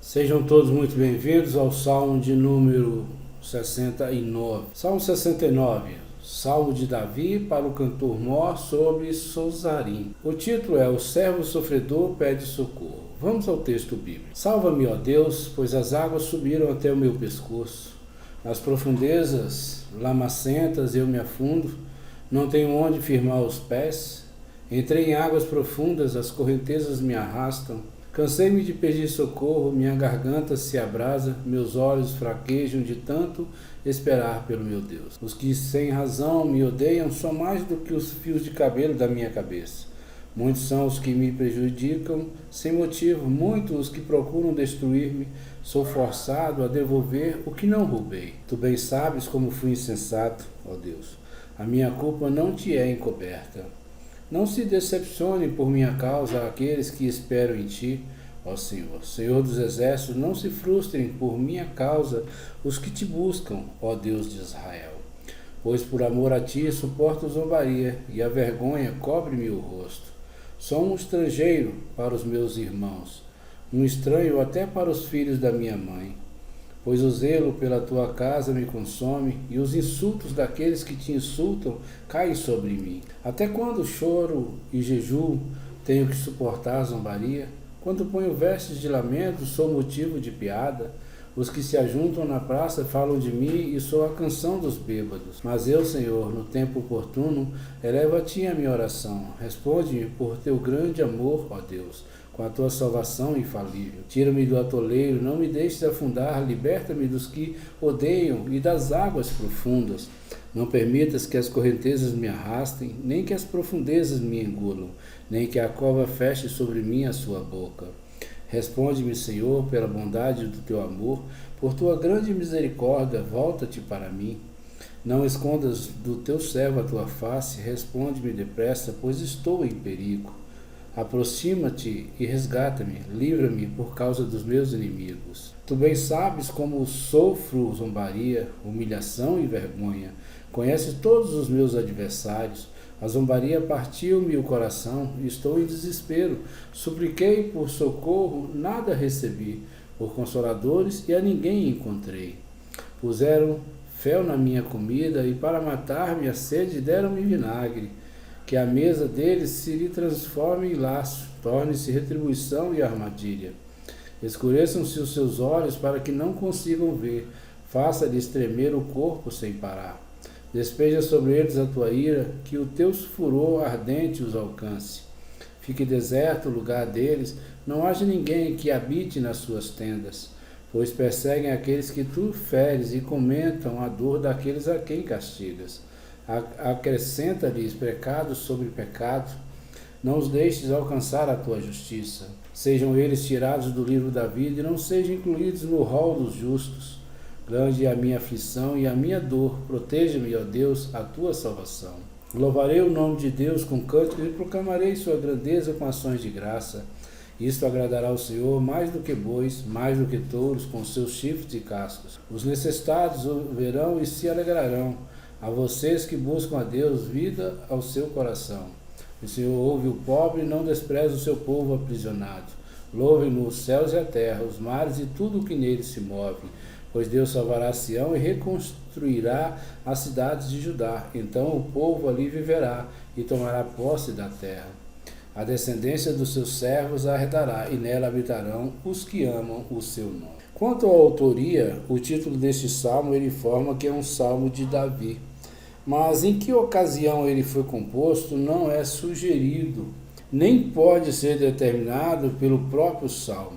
Sejam todos muito bem-vindos ao Salmo de número 69. Salmo 69, Salmo de Davi para o cantor mor sobre Sozarim. O título é O servo sofredor pede socorro. Vamos ao texto bíblico. Salva-me, ó Deus, pois as águas subiram até o meu pescoço. Nas profundezas lamacentas eu me afundo, não tenho onde firmar os pés. Entrei em águas profundas, as correntezas me arrastam. Cansei-me de pedir socorro, minha garganta se abrasa, meus olhos fraquejam de tanto esperar pelo meu Deus. Os que sem razão me odeiam são mais do que os fios de cabelo da minha cabeça. Muitos são os que me prejudicam sem motivo, muitos os que procuram destruir-me. Sou forçado a devolver o que não roubei. Tu bem sabes como fui insensato, ó Deus. A minha culpa não te é encoberta. Não se decepcione por minha causa aqueles que esperam em ti, ó Senhor. Senhor dos exércitos, não se frustrem por minha causa os que te buscam, ó Deus de Israel. Pois por amor a ti suporto zombaria, e a vergonha cobre-me o rosto. Sou um estrangeiro para os meus irmãos, um estranho até para os filhos da minha mãe. Pois o zelo pela tua casa me consome, e os insultos daqueles que te insultam caem sobre mim. Até quando choro e jejuo, tenho que suportar a zombaria? Quando ponho vestes de lamento, sou motivo de piada. Os que se ajuntam na praça falam de mim e sou a canção dos bêbados. Mas eu, Senhor, no tempo oportuno, elevo a ti a minha oração. Responde-me por teu grande amor, ó Deus, com a tua salvação infalível. Tira-me do atoleiro, não me deixes afundar, liberta-me dos que odeiam e das águas profundas. Não permitas que as correntezas me arrastem, nem que as profundezas me engulam, nem que a cova feche sobre mim a sua boca. Responde-me, Senhor, pela bondade do teu amor, por tua grande misericórdia, volta-te para mim. Não escondas do teu servo a tua face, responde-me depressa, pois estou em perigo. Aproxima-te e resgata-me, livra-me por causa dos meus inimigos. Tu bem sabes como sofro zombaria, humilhação e vergonha. Conheces todos os meus adversários. A zombaria partiu-me o coração, estou em desespero. Supliquei por socorro, nada recebi. Por consoladores e a ninguém encontrei. Puseram fel na minha comida e para matar-me a sede deram-me vinagre. Que a mesa deles se lhe transforme em laço, torne-se retribuição e armadilha. Escureçam-se os seus olhos para que não consigam ver, faça-lhes tremer o corpo sem parar. Despeja sobre eles a tua ira, que o teu furor ardente os alcance. Fique deserto o lugar deles, não haja ninguém que habite nas suas tendas, pois perseguem aqueles que tu feres e comentam a dor daqueles a quem castigas. Acrescenta-lhes pecado sobre pecado, não os deixes alcançar a tua justiça. Sejam eles tirados do livro da vida e não sejam incluídos no rol dos justos. Grande é a minha aflição e a minha dor, proteja-me, ó Deus, a tua salvação. Louvarei o nome de Deus com cânticos e proclamarei sua grandeza com ações de graça. Isto agradará ao Senhor mais do que bois, mais do que touros com seus chifres e cascos. Os necessitados o verão e se alegrarão. A vocês que buscam a Deus, vida ao seu coração. O Senhor ouve o pobre e não despreza o seu povo aprisionado. Louvem-no os céus e a terra, os mares e tudo o que neles se move. Pois Deus salvará Sião e reconstruirá as cidades de Judá. Então o povo ali viverá e tomará posse da terra. A descendência dos seus servos a arredará, e nela habitarão os que amam o seu nome. Quanto à autoria, o título deste salmo ele informa que é um salmo de Davi. Mas em que ocasião ele foi composto não é sugerido, nem pode ser determinado pelo próprio salmo.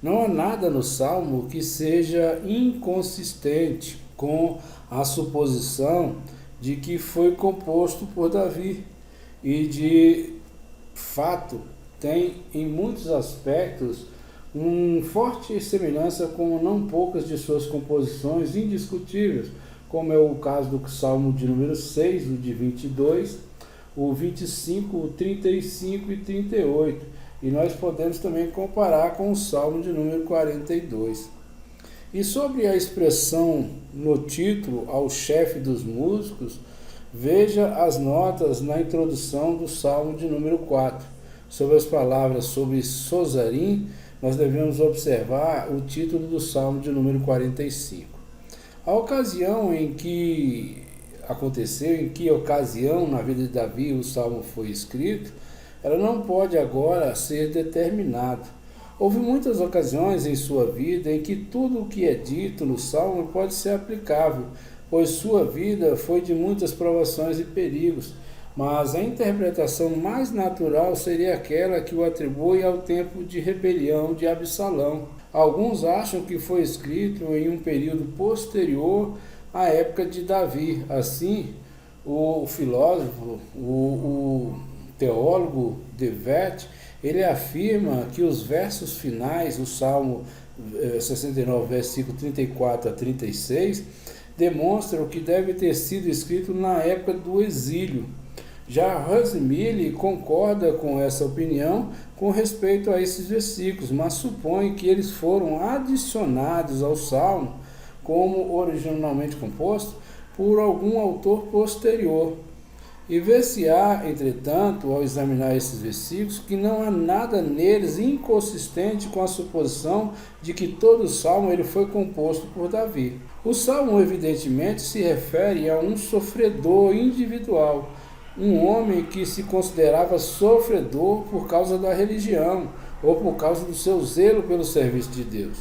Não há nada no salmo que seja inconsistente com a suposição de que foi composto por Davi e de fato tem em muitos aspectos uma forte semelhança com não poucas de suas composições indiscutíveis, como é o caso do Salmo de número 6, o de 22, o 25, o 35 e 38. E nós podemos também comparar com o Salmo de número 42. E sobre a expressão no título, ao chefe dos músicos, veja as notas na introdução do Salmo de número 4. Sobre as palavras sobre Sozarim, nós devemos observar o título do Salmo de número 45. A ocasião em que aconteceu, em que ocasião na vida de Davi o Salmo foi escrito, ela não pode agora ser determinada. Houve muitas ocasiões em sua vida em que tudo o que é dito no Salmo pode ser aplicável, pois sua vida foi de muitas provações e perigos, mas a interpretação mais natural seria aquela que o atribui ao tempo de rebelião de Absalão. Alguns acham que foi escrito em um período posterior à época de Davi. Assim, o filósofo, o teólogo De Wet, ele afirma que os versos finais do Salmo 69, versículo 34 a 36, demonstram que deve ter sido escrito na época do exílio. Já Rosemille concorda com essa opinião com respeito a esses versículos, mas supõe que eles foram adicionados ao Salmo, como originalmente composto, por algum autor posterior. E ver-se-á, entretanto, ao examinar esses versículos, que não há nada neles inconsistente com a suposição de que todo o Salmo ele foi composto por Davi. O Salmo, evidentemente, se refere a um sofredor individual, um homem que se considerava sofredor por causa da religião ou por causa do seu zelo pelo serviço de Deus.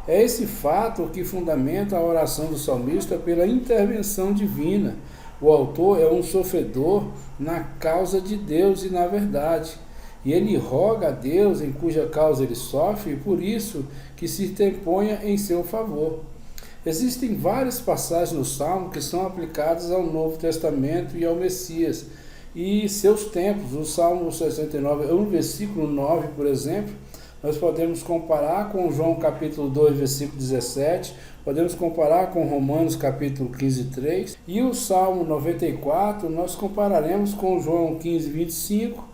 É esse fato que fundamenta a oração do salmista pela intervenção divina. O autor é um sofredor na causa de Deus e na verdade, e ele roga a Deus em cuja causa ele sofre, e por isso que se interponha em seu favor. Existem várias passagens no Salmo que são aplicadas ao Novo Testamento e ao Messias e seus tempos. O Salmo 69, no versículo 9, por exemplo, nós podemos comparar com João capítulo 2, versículo 17, podemos comparar com Romanos capítulo 15, 3, e o Salmo 94 nós compararemos com João 15, 25,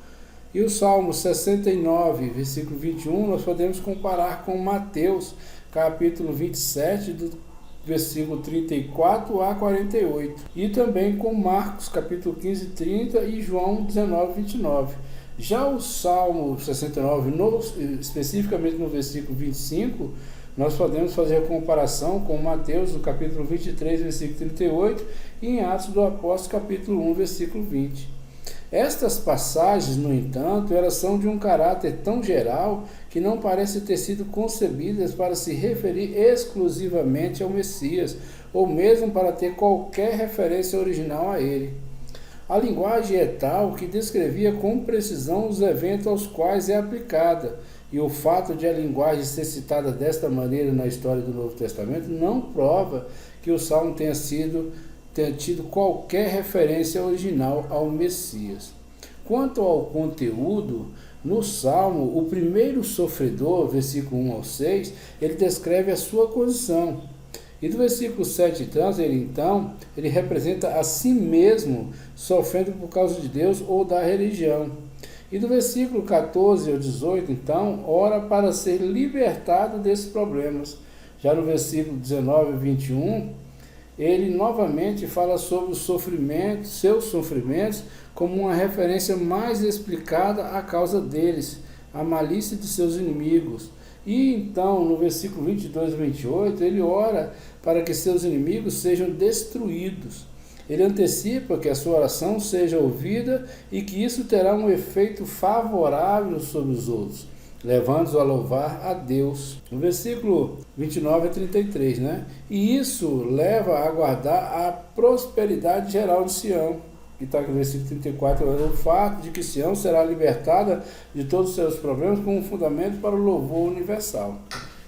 e o Salmo 69, versículo 21, nós podemos comparar com Mateus capítulo 27, do versículo 34 a 48, e também com Marcos capítulo 15, 30 e João 19, 29. Já o Salmo 69, especificamente no versículo 25, nós podemos fazer a comparação com Mateus, no capítulo 23, versículo 38, e em Atos do Apóstolo, capítulo 1, versículo 20. Estas passagens, no entanto, elas são de um caráter tão geral que não parecem ter sido concebidas para se referir exclusivamente ao Messias, ou mesmo para ter qualquer referência original a ele. A linguagem é tal que descrevia com precisão os eventos aos quais é aplicada, e o fato de a linguagem ser citada desta maneira na história do Novo Testamento não prova que o Salmo tenha tido qualquer referência original ao Messias. Quanto ao conteúdo, no Salmo, o primeiro sofredor, versículo 1 ao 6, ele descreve a sua condição. E do versículo 7 e tantos, ele representa a si mesmo sofrendo por causa de Deus ou da religião. E do versículo 14 ao 18, então, ora para ser libertado desses problemas. Já no versículo 19 e 21, ele novamente fala sobre o sofrimento, seus sofrimentos, como uma referência mais explicada à causa deles, a malícia de seus inimigos. E então, no versículo 22 e 28, ele ora para que seus inimigos sejam destruídos. Ele antecipa que a sua oração seja ouvida e que isso terá um efeito favorável sobre os outros, levando-os a louvar a Deus. No versículo 29 a 33, E isso leva a guardar a prosperidade geral de Sião, que está aqui no versículo 34, o fato de que Sião será libertada de todos os seus problemas como um fundamento para o louvor universal.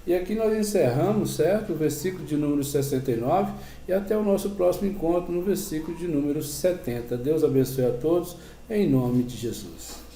E aqui nós encerramos, certo? O versículo de número 69 e até o nosso próximo encontro no versículo de número 70. Deus abençoe a todos, em nome de Jesus.